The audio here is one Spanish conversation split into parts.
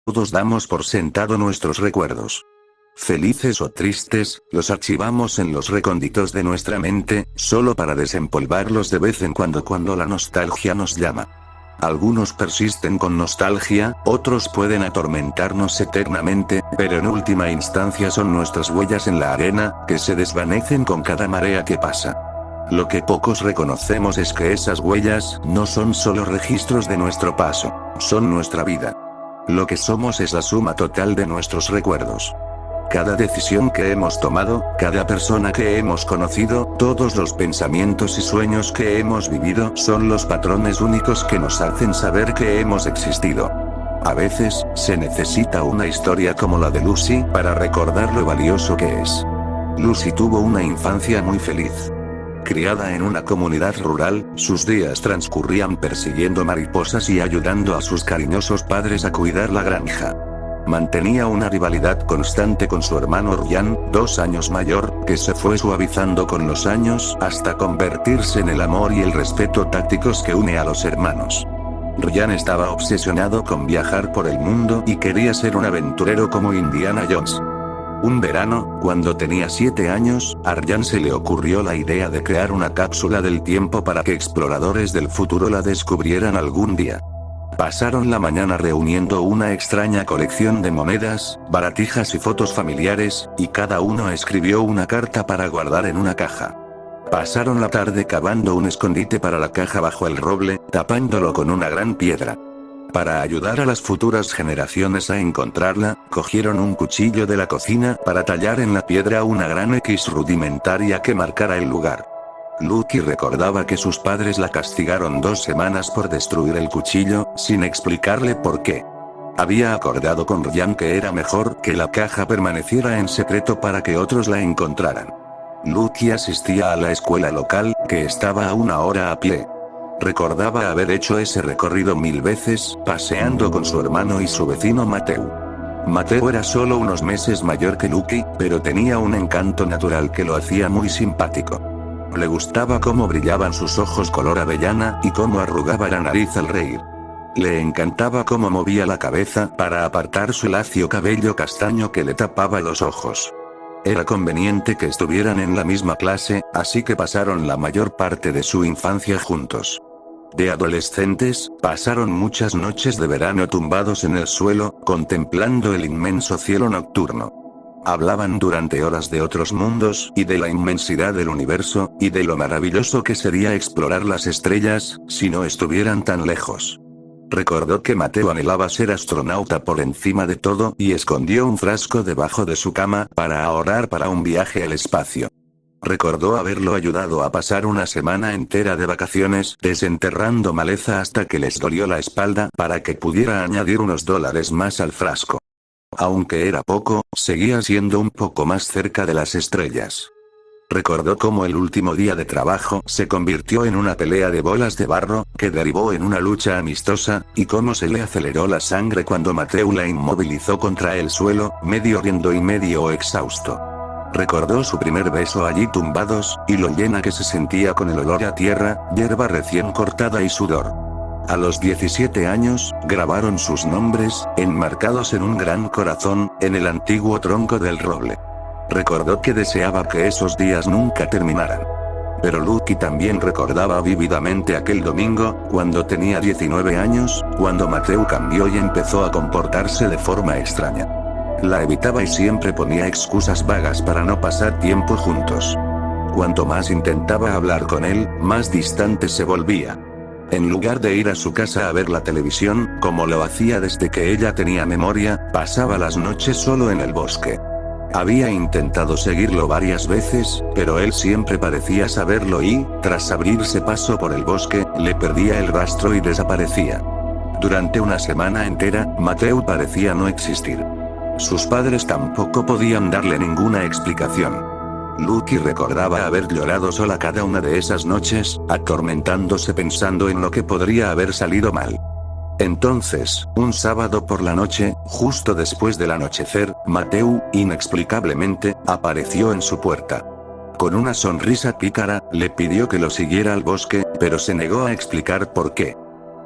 Todos damos por sentado nuestros recuerdos. Felices o tristes, los archivamos en los recónditos de nuestra mente, solo para desempolvarlos de vez en cuando la nostalgia nos llama. Algunos persisten con nostalgia, otros pueden atormentarnos eternamente, pero en última instancia son nuestras huellas en la arena, que se desvanecen con cada marea que pasa. Lo que pocos reconocemos es que esas huellas no son solo registros de nuestro paso, son nuestra vida. Lo que somos es la suma total de nuestros recuerdos. Cada decisión que hemos tomado, cada persona que hemos conocido, todos los pensamientos y sueños que hemos vivido son los patrones únicos que nos hacen saber que hemos existido. A veces, se necesita una historia como la de Lucy para recordar lo valioso que es. Lucy tuvo una infancia muy feliz. Criada en una comunidad rural, sus días transcurrían persiguiendo mariposas y ayudando a sus cariñosos padres a cuidar la granja. Mantenía una rivalidad constante con su hermano Ryan, 2 años mayor, que se fue suavizando con los años hasta convertirse en el amor y el respeto tácticos que une a los hermanos. Ryan estaba obsesionado con viajar por el mundo y quería ser un aventurero como Indiana Jones. Un verano, cuando tenía 7 años, a Ryan se le ocurrió la idea de crear una cápsula del tiempo para que exploradores del futuro la descubrieran algún día. Pasaron la mañana reuniendo una extraña colección de monedas, baratijas y fotos familiares, y cada uno escribió una carta para guardar en una caja. Pasaron la tarde cavando un escondite para la caja bajo el roble, tapándolo con una gran piedra. Para ayudar a las futuras generaciones a encontrarla, cogieron un cuchillo de la cocina para tallar en la piedra una gran X rudimentaria que marcara el lugar. Lucky recordaba que sus padres la castigaron 2 semanas por destruir el cuchillo, sin explicarle por qué. Había acordado con Ryan que era mejor que la caja permaneciera en secreto para que otros la encontraran. Lucky asistía a la escuela local, que estaba a 1 hora a pie. Recordaba haber hecho ese recorrido 1000 veces, paseando con su hermano y su vecino Mateo. Mateo era solo unos meses mayor que Lucky, pero tenía un encanto natural que lo hacía muy simpático. Le gustaba cómo brillaban sus ojos color avellana y cómo arrugaba la nariz al reír. Le encantaba cómo movía la cabeza para apartar su lacio cabello castaño que le tapaba los ojos. Era conveniente que estuvieran en la misma clase, así que pasaron la mayor parte de su infancia juntos. De adolescentes, pasaron muchas noches de verano tumbados en el suelo, contemplando el inmenso cielo nocturno. Hablaban durante horas de otros mundos y de la inmensidad del universo, y de lo maravilloso que sería explorar las estrellas, si no estuvieran tan lejos. Recordó que Mateo anhelaba ser astronauta por encima de todo y escondió un frasco debajo de su cama para ahorrar para un viaje al espacio. Recordó haberlo ayudado a pasar una semana entera de vacaciones desenterrando maleza hasta que les dolió la espalda para que pudiera añadir unos $1 más al frasco. Aunque era poco, seguía siendo un poco más cerca de las estrellas. Recordó cómo el último día de trabajo se convirtió en una pelea de bolas de barro, que derivó en una lucha amistosa, y cómo se le aceleró la sangre cuando Mateo la inmovilizó contra el suelo, medio riendo y medio exhausto. Recordó su primer beso allí tumbados, y lo llena que se sentía con el olor a tierra, hierba recién cortada y sudor. A los 17 años, grabaron sus nombres, enmarcados en un gran corazón, en el antiguo tronco del roble. Recordó que deseaba que esos días nunca terminaran. Pero Lucky también recordaba vívidamente aquel domingo, cuando tenía 19 años, cuando Mateo cambió y empezó a comportarse de forma extraña. La evitaba y siempre ponía excusas vagas para no pasar tiempo juntos. Cuanto más intentaba hablar con él, más distante se volvía. En lugar de ir a su casa a ver la televisión, como lo hacía desde que ella tenía memoria, pasaba las noches solo en el bosque. Había intentado seguirlo varias veces, pero él siempre parecía saberlo y, tras abrirse paso por el bosque, le perdía el rastro y desaparecía. Durante una semana entera, Mateo parecía no existir. Sus padres tampoco podían darle ninguna explicación. Lucky recordaba haber llorado sola cada una de esas noches, atormentándose pensando en lo que podría haber salido mal. Entonces, un sábado por la noche, justo después del anochecer, Mateo, inexplicablemente, apareció en su puerta. Con una sonrisa pícara, le pidió que lo siguiera al bosque, pero se negó a explicar por qué.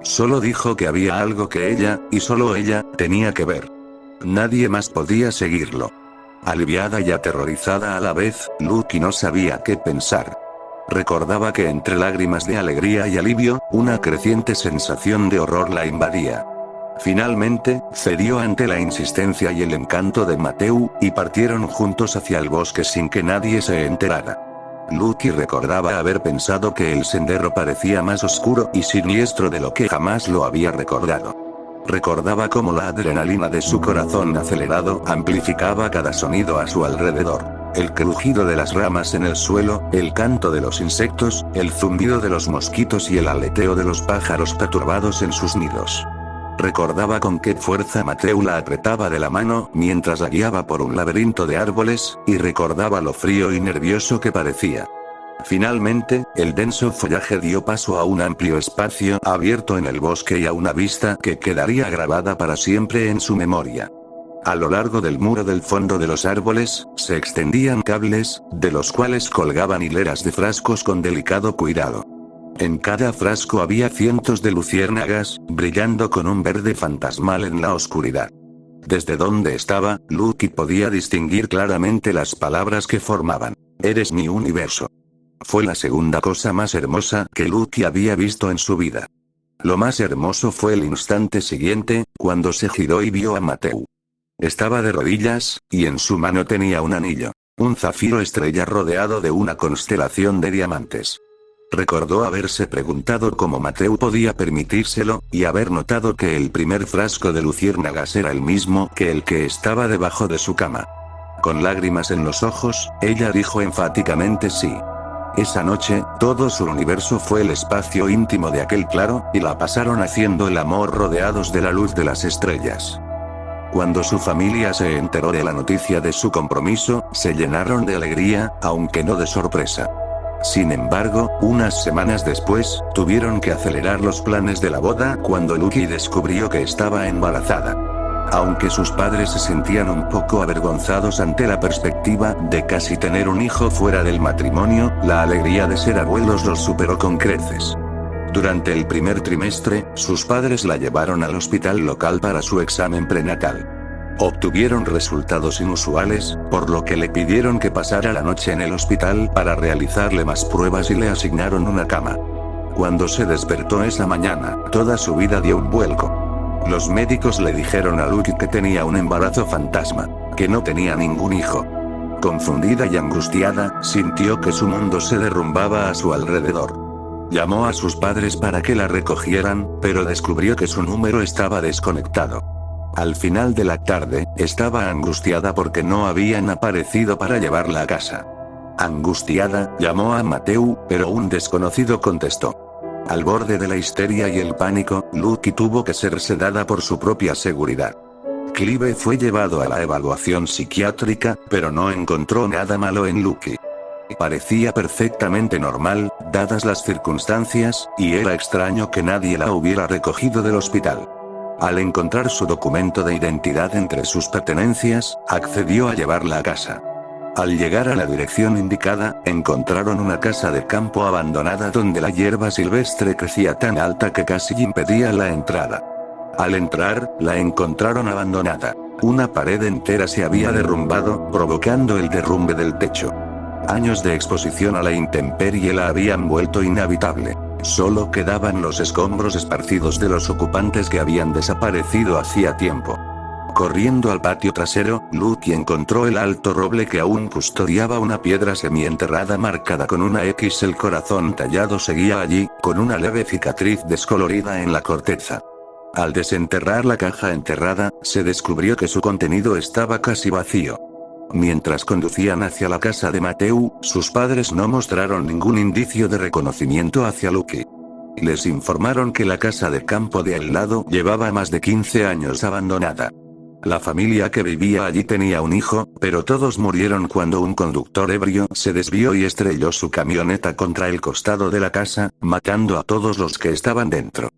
Solo dijo que había algo que ella, y solo ella, tenía que ver. Nadie más podía seguirlo. Aliviada y aterrorizada a la vez, Lucky no sabía qué pensar. Recordaba que entre lágrimas de alegría y alivio, una creciente sensación de horror la invadía. Finalmente, cedió ante la insistencia y el encanto de Mateu, y partieron juntos hacia el bosque sin que nadie se enterara. Lucky recordaba haber pensado que el sendero parecía más oscuro y siniestro de lo que jamás lo había recordado. Recordaba cómo la adrenalina de su corazón acelerado amplificaba cada sonido a su alrededor. El crujido de las ramas en el suelo, el canto de los insectos, el zumbido de los mosquitos y el aleteo de los pájaros perturbados en sus nidos. Recordaba con qué fuerza Mateu la apretaba de la mano mientras la guiaba por un laberinto de árboles, y recordaba lo frío y nervioso que parecía. Finalmente, el denso follaje dio paso a un amplio espacio abierto en el bosque y a una vista que quedaría grabada para siempre en su memoria. A lo largo del muro del fondo de los árboles, se extendían cables, de los cuales colgaban hileras de frascos con delicado cuidado. En cada frasco había cientos de luciérnagas, brillando con un verde fantasmal en la oscuridad. Desde donde estaba, Lucky podía distinguir claramente las palabras que formaban: "Eres mi universo". Fue la segunda cosa más hermosa que Lucky había visto en su vida. Lo más hermoso fue el instante siguiente, cuando se giró y vio a Mateu. Estaba de rodillas, y en su mano tenía un anillo, un zafiro estrella rodeado de una constelación de diamantes. Recordó haberse preguntado cómo Mateu podía permitírselo, y haber notado que el primer frasco de luciérnagas era el mismo que el que estaba debajo de su cama. Con lágrimas en los ojos, ella dijo enfáticamente sí. Esa noche, todo su universo fue el espacio íntimo de aquel claro, y la pasaron haciendo el amor rodeados de la luz de las estrellas. Cuando su familia se enteró de la noticia de su compromiso, se llenaron de alegría, aunque no de sorpresa. Sin embargo, unas semanas después, tuvieron que acelerar los planes de la boda cuando Lucky descubrió que estaba embarazada. Aunque sus padres se sentían un poco avergonzados ante la perspectiva de casi tener un hijo fuera del matrimonio, la alegría de ser abuelos los superó con creces. Durante el primer trimestre, sus padres la llevaron al hospital local para su examen prenatal. Obtuvieron resultados inusuales, por lo que le pidieron que pasara la noche en el hospital para realizarle más pruebas y le asignaron una cama. Cuando se despertó esa mañana, toda su vida dio un vuelco. Los médicos le dijeron a Lucky que tenía un embarazo fantasma, que no tenía ningún hijo. Confundida y angustiada, sintió que su mundo se derrumbaba a su alrededor. Llamó a sus padres para que la recogieran, pero descubrió que su número estaba desconectado. Al final de la tarde, estaba angustiada porque no habían aparecido para llevarla a casa. Angustiada, llamó a Mateu, pero un desconocido contestó. Al borde de la histeria y el pánico, Lucky tuvo que ser sedada por su propia seguridad. Clive fue llevado a la evaluación psiquiátrica, pero no encontró nada malo en Lucky. Parecía perfectamente normal, dadas las circunstancias, y era extraño que nadie la hubiera recogido del hospital. Al encontrar su documento de identidad entre sus pertenencias, accedió a llevarla a casa. Al llegar a la dirección indicada, encontraron una casa de campo abandonada donde la hierba silvestre crecía tan alta que casi impedía la entrada. Al entrar, la encontraron abandonada. Una pared entera se había derrumbado, provocando el derrumbe del techo. Años de exposición a la intemperie la habían vuelto inhabitable. Solo quedaban los escombros esparcidos de los ocupantes que habían desaparecido hacía tiempo. Corriendo al patio trasero, Lucky encontró el alto roble que aún custodiaba una piedra semienterrada marcada con una X. El corazón tallado seguía allí, con una leve cicatriz descolorida en la corteza. Al desenterrar la caja enterrada, se descubrió que su contenido estaba casi vacío. Mientras conducían hacia la casa de Mateu, sus padres no mostraron ningún indicio de reconocimiento hacia Lucky. Les informaron que la casa de campo de al lado llevaba más de 15 años abandonada. La familia que vivía allí tenía un hijo, pero todos murieron cuando un conductor ebrio se desvió y estrelló su camioneta contra el costado de la casa, matando a todos los que estaban dentro.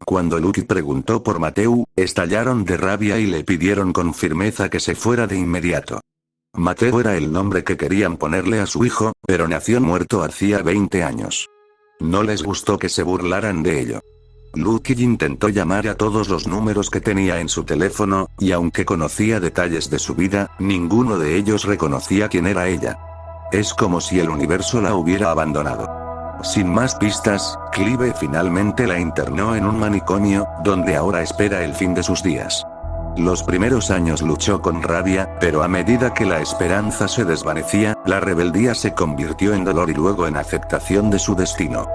Cuando Lucky preguntó por Mateu, estallaron de rabia y le pidieron con firmeza que se fuera de inmediato. Mateu era el nombre que querían ponerle a su hijo, pero nació muerto hacía 20 años. No les gustó que se burlaran de ello. Lucky intentó llamar a todos los números que tenía en su teléfono, y aunque conocía detalles de su vida, ninguno de ellos reconocía quién era ella. Es como si el universo la hubiera abandonado. Sin más pistas, Clive finalmente la internó en un manicomio, donde ahora espera el fin de sus días. Los primeros años luchó con rabia, pero a medida que la esperanza se desvanecía, la rebeldía se convirtió en dolor y luego en aceptación de su destino.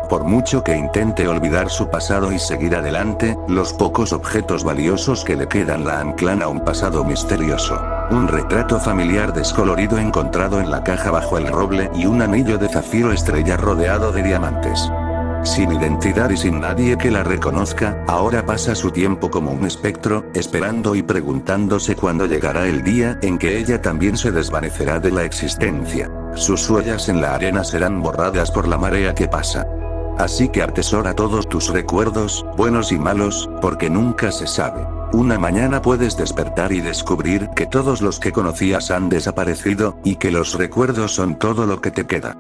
Por mucho que intente olvidar su pasado y seguir adelante, los pocos objetos valiosos que le quedan la anclan a un pasado misterioso. Un retrato familiar descolorido encontrado en la caja bajo el roble y un anillo de zafiro estrella rodeado de diamantes. Sin identidad y sin nadie que la reconozca, ahora pasa su tiempo como un espectro, esperando y preguntándose cuándo llegará el día en que ella también se desvanecerá de la existencia. Sus huellas en la arena serán borradas por la marea que pasa. Así que atesora todos tus recuerdos, buenos y malos, porque nunca se sabe. Una mañana puedes despertar y descubrir que todos los que conocías han desaparecido, y que los recuerdos son todo lo que te queda.